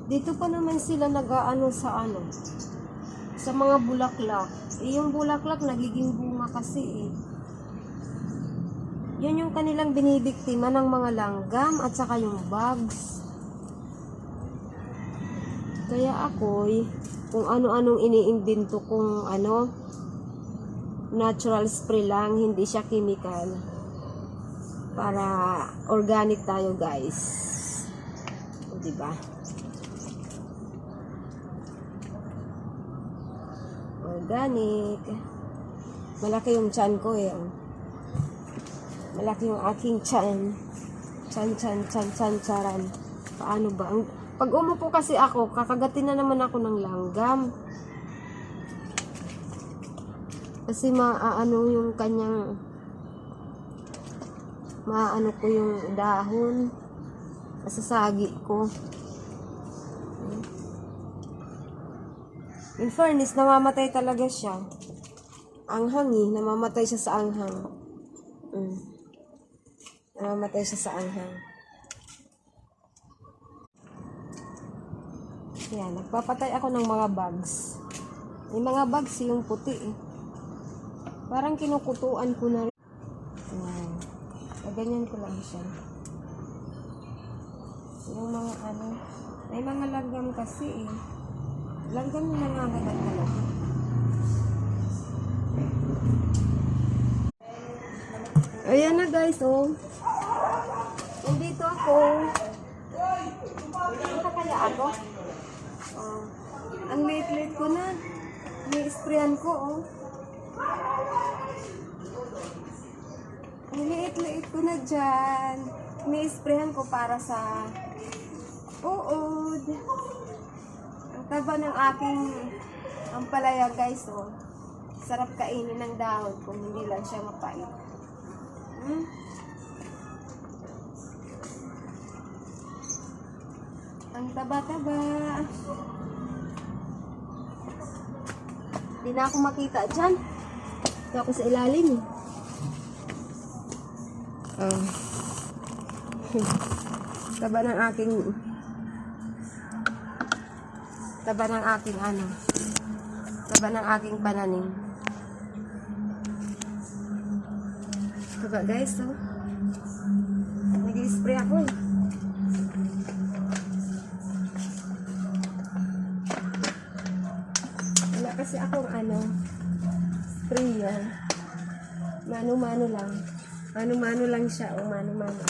Dito pa naman sila nag-aano sa ano, sa mga bulaklak. Yung bulaklak nagiging bunga kasi Yun yung kanilang binibiktima ng mga langgam at saka yung bugs. Kaya ako'y kung ano-anong iniimbento kung natural spray lang, hindi siya chemical. Para organic tayo, guys. O, diba? Organic. Malaki yung tiyan ko Malaki yung aking tiyan. Tiyan. Paano ba? Pag umupo kasi ako, kakagatin na naman ako ng langgam. Kasi maano yung kanyang maano ko yung dahon. Masasagi ko. In fairness, namamatay talaga siya. Anghang namamatay siya sa anghang. Namamatay siya sa anghang. Yan, nagpapatay ako ng mga bugs. May mga bugs yung puti Parang kinukutuan ko na rin. Yan. Ganyan ko lang siya. Yung mga may mga langgam kasi Langgam na nangangagat talaga. Ayan na guys, Nandito ako. Nandito kaya ako? Ang late ko na. Ni-sprayan ko, Ang liit ko na dyan. Ni-sprayan ko para sa uod. Ang taba ng aking ampalaya, guys, Sarap kainin ng dahon kung hindi lang siya mapait. Ang taba-taba. Hindi na ako makita dyan. Hindi ako sa ilalim. Taba ng aking taba ng aking pananim. Taba guys, nag-i-spray ako Wala kasi akong spray yan. Mano-mano lang. Mano-mano lang siya, mano-mano.